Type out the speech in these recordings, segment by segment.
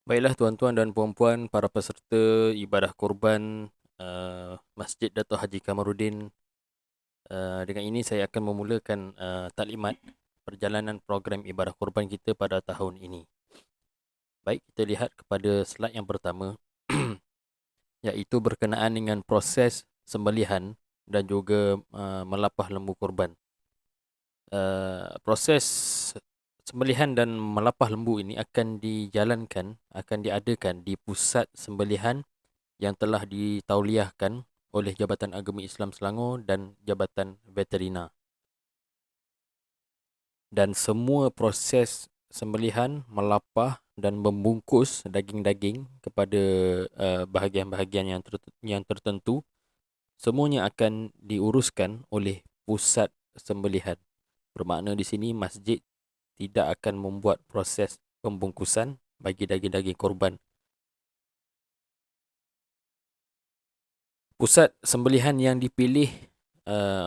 Baiklah tuan-tuan dan puan-puan, para peserta ibadah korban Masjid Dato' Haji Kamarudin. Dengan ini saya akan memulakan taklimat perjalanan program ibadah korban kita pada tahun ini. Baik, kita lihat kepada slide yang pertama, iaitu berkenaan dengan proses sembelihan dan juga melapah lembu korban. Proses sembelihan dan melapah lembu ini akan diadakan di pusat sembelihan yang telah ditauliahkan oleh Jabatan Agama Islam Selangor dan Jabatan Veterina. Dan semua proses sembelihan, melapah dan membungkus daging-daging kepada bahagian-bahagian yang tertentu, semuanya akan diuruskan oleh pusat sembelihan. Bermakna di sini masjid tidak akan membuat proses pembungkusan bagi daging-daging korban. Pusat sembelihan yang dipilih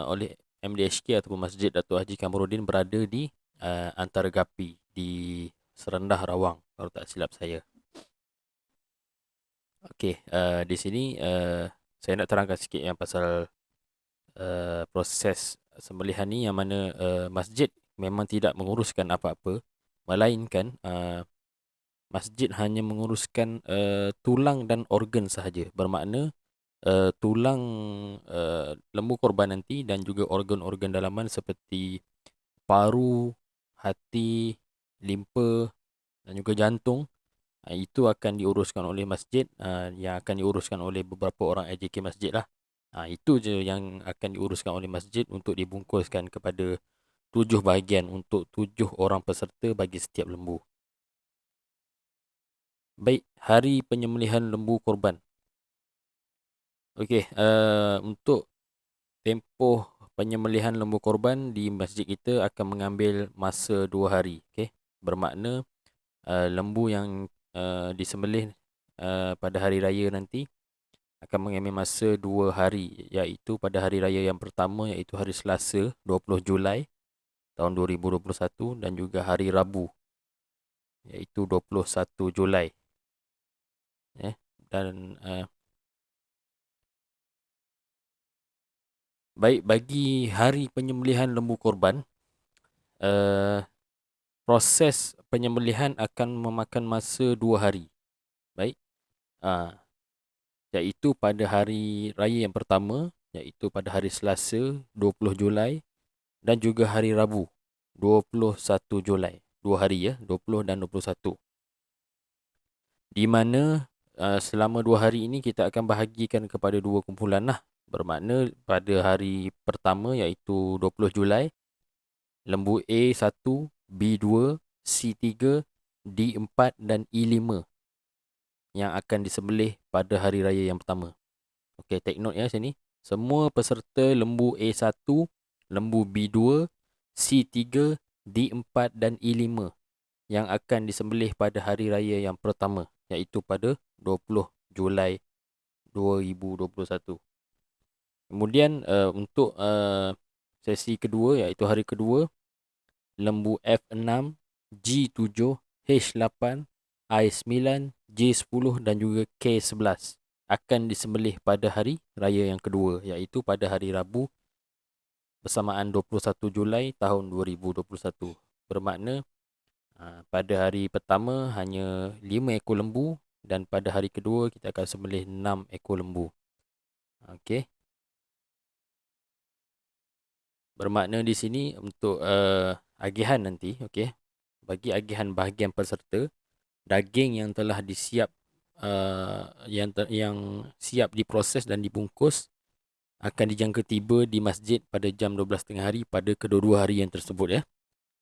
oleh MDHK ataupun Masjid Dato' Haji Kamarudin berada di Antara Gapi di Serendah Rawang, kalau tak silap saya. Okey, di sini saya nak terangkan sikit yang pasal proses sembelihan ni, yang mana masjid memang tidak menguruskan apa-apa, melainkan masjid hanya menguruskan tulang dan organ sahaja. Bermakna tulang lembu korban nanti dan juga organ-organ dalaman seperti paru, hati, limpa dan juga jantung, itu akan diuruskan oleh masjid, yang akan diuruskan oleh beberapa orang AJK masjid lah. Itu je yang akan diuruskan oleh masjid untuk dibungkuskan kepada 7 bahagian untuk 7 orang peserta bagi setiap lembu. Baik, hari penyembelihan lembu korban. Okey, untuk tempoh penyembelihan lembu korban di masjid kita akan mengambil masa 2 hari. Okay? Bermakna lembu yang disembelih pada hari raya nanti akan mengambil masa 2 hari, iaitu pada hari raya yang pertama, iaitu hari Selasa 20 Julai tahun 2021, dan juga hari Rabu iaitu 21 Julai. Dan baik, bagi hari penyembelihan lembu korban, uh, proses penyembelihan akan memakan masa 2 hari. Baik. Iaitu pada hari raya yang pertama, iaitu pada hari Selasa 20 Julai, dan juga hari Rabu 21 Julai. 2 hari, 20 dan 21. Di mana selama 2 hari ini kita akan bahagikan kepada 2 kumpulan lah. Bermakna pada hari pertama, iaitu 20 Julai, lembu A1, B2, C3, D4 dan E5 yang akan disembelih pada hari raya yang pertama. Okey, take note sini. Semua peserta lembu A1, lembu B2, C3, D4 dan E5 yang akan disembelih pada hari raya yang pertama, iaitu pada 20 Julai 2021. Kemudian untuk sesi kedua, iaitu hari kedua, lembu F6, G7, H8, I9, J10 dan juga K11 akan disembelih pada hari raya yang kedua, iaitu pada hari Rabu bersamaan 21 Julai tahun 2021. Bermakna pada hari pertama hanya 5 ekor lembu, dan pada hari kedua kita akan sembelih 6 ekor lembu. Okey. Bermakna di sini untuk agihan nanti, okey, bagi agihan bahagian peserta, daging yang telah disiap yang siap diproses dan dibungkus akan dijangka tiba di masjid pada jam 12.30 hari pada kedua-dua hari yang tersebut, ya.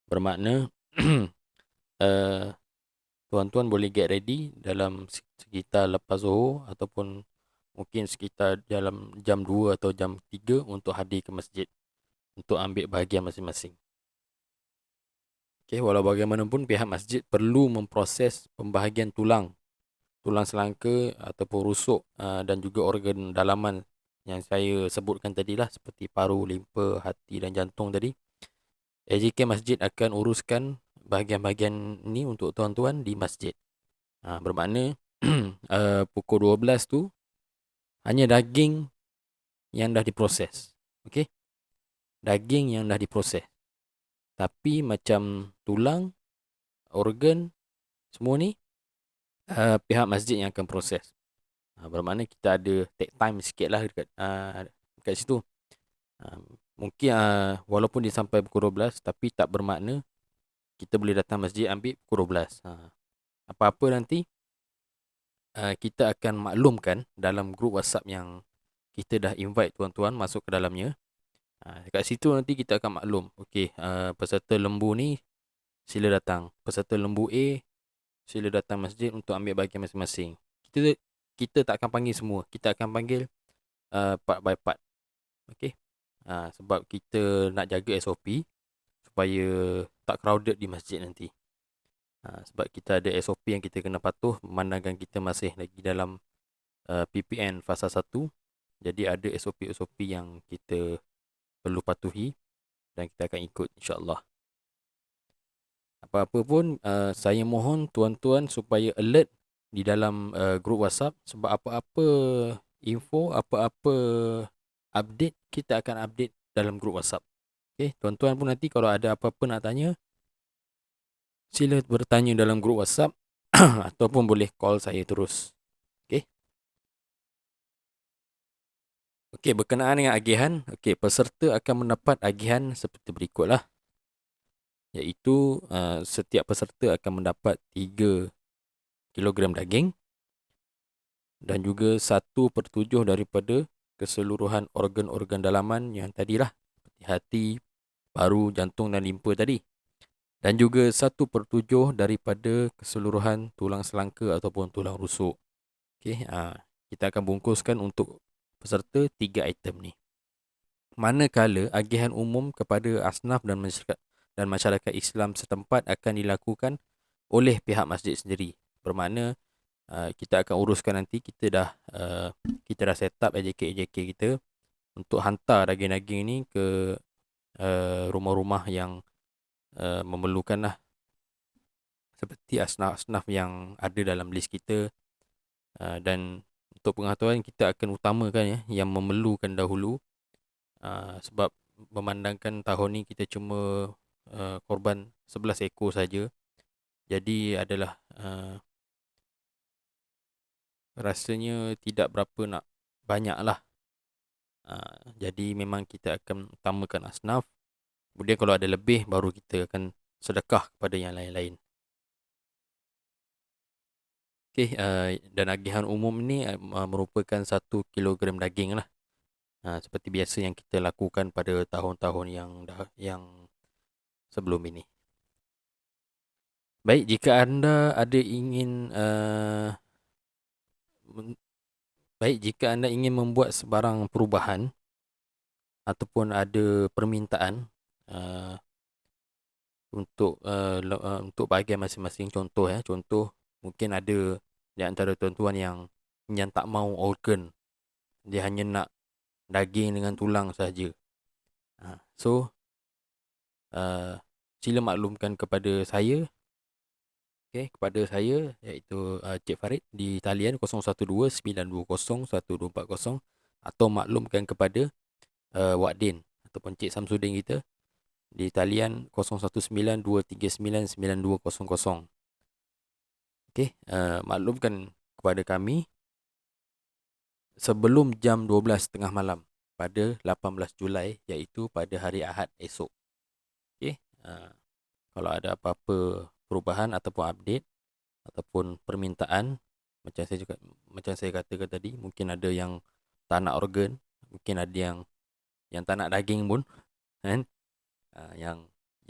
Bermakna tuan-tuan boleh get ready dalam sekitar lepas Zuhur ataupun mungkin sekitar dalam jam 2 atau jam 3 untuk hadir ke masjid untuk ambil bahagian masing-masing. Okey, walau bagaimanapun pihak masjid perlu memproses pembahagian tulang selangka ataupun rusuk dan juga organ dalaman yang saya sebutkan tadilah, seperti paru, limpa, hati dan jantung tadi. AJK masjid akan uruskan bahagian-bahagian ini untuk tuan-tuan di masjid. Bermakna pukul 12 tu hanya daging yang dah diproses. Okey, daging yang dah diproses. Tapi macam tulang, organ, semua ni pihak masjid yang akan proses. Bermakna kita ada take time sikit lah dekat situ. Mungkin walaupun dia sampai pukul 12, tapi tak bermakna kita boleh datang masjid ambil pukul 12. Apa-apa nanti kita akan maklumkan dalam grup WhatsApp yang kita dah invite tuan-tuan masuk ke dalamnya. Dekat situ nanti kita akan maklum. Okey, peserta lembu ni sila datang. Peserta lembu A sila datang masjid untuk ambil bahagian masing-masing. Kita tak akan panggil semua. Kita akan panggil part by part. Okey. Sebab kita nak jaga SOP supaya tak crowded di masjid nanti. Sebab kita ada SOP yang kita kena patuh memandangkan kita masih lagi dalam PPN fasa 1. Jadi ada SOP-SOP yang kita perlu patuhi dan kita akan ikut, insya-Allah. Apa-apa pun saya mohon tuan-tuan supaya alert di dalam grup WhatsApp, sebab apa-apa info, apa-apa update kita akan update dalam grup WhatsApp. Okey, tuan-tuan pun nanti kalau ada apa-apa nak tanya, sila bertanya dalam grup WhatsApp ataupun boleh call saya terus. Okey. Okey, berkenaan dengan agihan, okey, peserta akan mendapat agihan seperti berikutlah. Iaitu setiap peserta akan mendapat 3 kilogram daging dan juga 1/7 daripada keseluruhan organ-organ dalaman yang tadilah, seperti hati, paru, jantung dan limpa tadi. Dan juga 1/7 daripada keseluruhan tulang selangka ataupun tulang rusuk. Okey, kita akan bungkuskan untuk peserta 3 item ni. Manakala agihan umum kepada asnaf dan masyarakat Islam setempat akan dilakukan oleh pihak masjid sendiri. Bermakna kita akan uruskan nanti, kita dah set up AJK kita untuk hantar daging-daging ni ke rumah-rumah yang memerlukan lah, seperti asnaf-asnaf yang ada dalam list kita. Dan untuk pengetahuan, kita akan utamakan yang memerlukan dahulu, sebab memandangkan tahun ni kita cuma korban 11 ekor saja. Jadi adalah rasanya tidak berapa nak banyak lah. Jadi memang kita akan utamakan asnaf. Kemudian kalau ada lebih, baru kita akan sedekah kepada yang lain-lain. Okey, dan agihan umum ni merupakan 1 kilogram daging lah. Seperti biasa yang kita lakukan pada tahun-tahun yang sebelum ini. Baik, jika anda ada ingin jika anda ingin membuat sebarang perubahan ataupun ada permintaan untuk bahagian masing-masing, contoh mungkin ada di antara tuan-tuan yang tak mau organ, dia hanya nak daging dengan tulang saja. So sila maklumkan kepada saya, iaitu Cik Farid di talian 0129201240, atau maklumkan kepada Wak Din ataupun Cik Samsudin kita di talian 0192399200. Okey, maklumkan kepada kami sebelum jam 12.30 malam pada 18 Julai, iaitu pada hari Ahad esok. Okey, kalau ada apa-apa perubahan ataupun update ataupun permintaan, macam saya katakan tadi, mungkin ada yang tak nak organ, mungkin ada yang tak nak daging pun, kan? Yang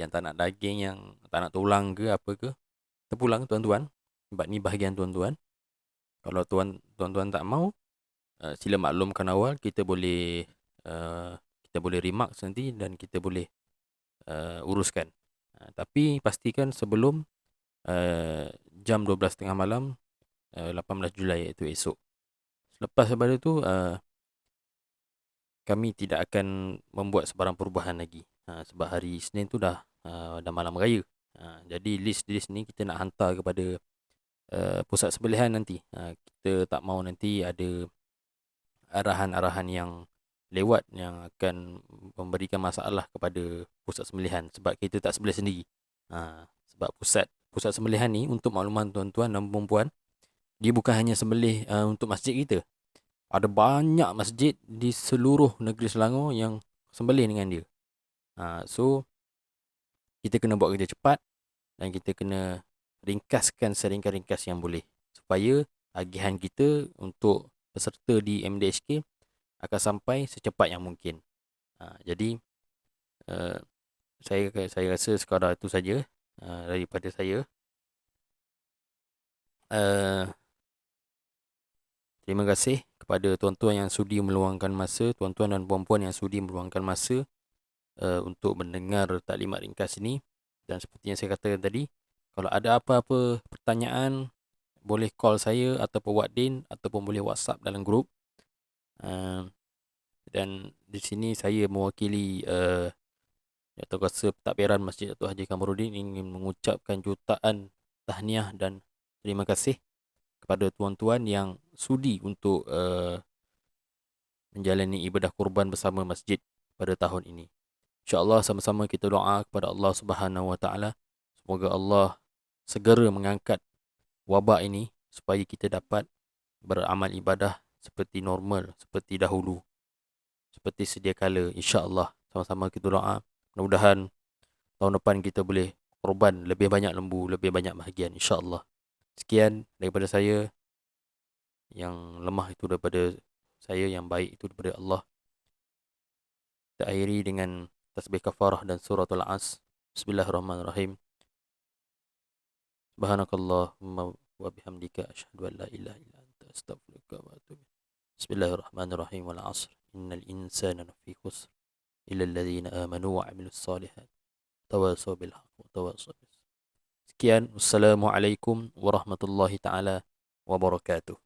tak nak daging, yang tak nak tulang ke apa ke, terpulang tuan-tuan, sebab ni bahagian tuan-tuan. Kalau tuan-tuan tak mau, sila maklumkan awal, kita boleh remarks nanti dan kita boleh uruskan. Tapi pastikan sebelum jam 12.30 malam 18 Julai, iaitu esok. Selepas daripada tu kami tidak akan membuat sebarang perubahan lagi, sebab hari Isnin tu dah malam raya. Jadi list ni kita nak hantar kepada pusat sembelihan nanti. Kita tak mau nanti ada arahan-arahan yang lewat yang akan memberikan masalah kepada pusat sembelihan sebab kita tak sembelih sendiri. Sebab pusat sembelihan ni, untuk makluman tuan-tuan dan puan-puan, dia bukan hanya sembelih untuk masjid kita. Ada banyak masjid di seluruh negeri Selangor yang sembelih dengan dia. So kita kena buat kerja cepat dan kita kena ringkaskan seringkas-ringkas yang boleh supaya tagihan kita untuk peserta di MDHK akan sampai secepat yang mungkin. Jadi uh, saya rasa sekadar itu saja daripada saya. Terima kasih kepada tuan-tuan yang sudi meluangkan masa, tuan-tuan dan puan-puan yang sudi meluangkan masa untuk mendengar taklimat ringkas ini. Dan seperti yang saya katakan tadi, kalau ada apa-apa pertanyaan, boleh call saya ataupun Wadin ataupun boleh WhatsApp dalam grup. Dan di sini saya mewakili Datuk Kuasa Pentadbiran Masjid Datuk Haji Kamarudin ingin mengucapkan jutaan tahniah dan terima kasih kepada tuan-tuan yang sudi untuk menjalani ibadah kurban bersama masjid pada tahun ini. InsyaAllah sama-sama kita doa kepada Allah Subhanahu Wa Taala, semoga Allah segera mengangkat wabak ini supaya kita dapat beramal ibadah seperti normal, seperti dahulu, seperti sedia kala. InsyaAllah sama-sama kita doa, mudah-mudahan tahun depan kita boleh korban lebih banyak lembu, lebih banyak bahagian, insyaAllah. Sekian daripada saya. Yang lemah itu daripada saya, yang baik itu daripada Allah. Kita akhiri dengan tasbih kafarah dan suratul As. Bismillahirrahmanirrahim. Subhanakallahumma wa bihamdika asyhadu an la ilaha illa anta astaghfiruka wa atubu ilaik. Bismillahirrahmanirrahim. Wal 'asr innal insana lafi khusr illa alladhina amanu wa 'amilus solihat tawasaw bil haqq wa tawasaw bis. Sekian, wassalamualaikum warahmatullahi taala wabarakatuh.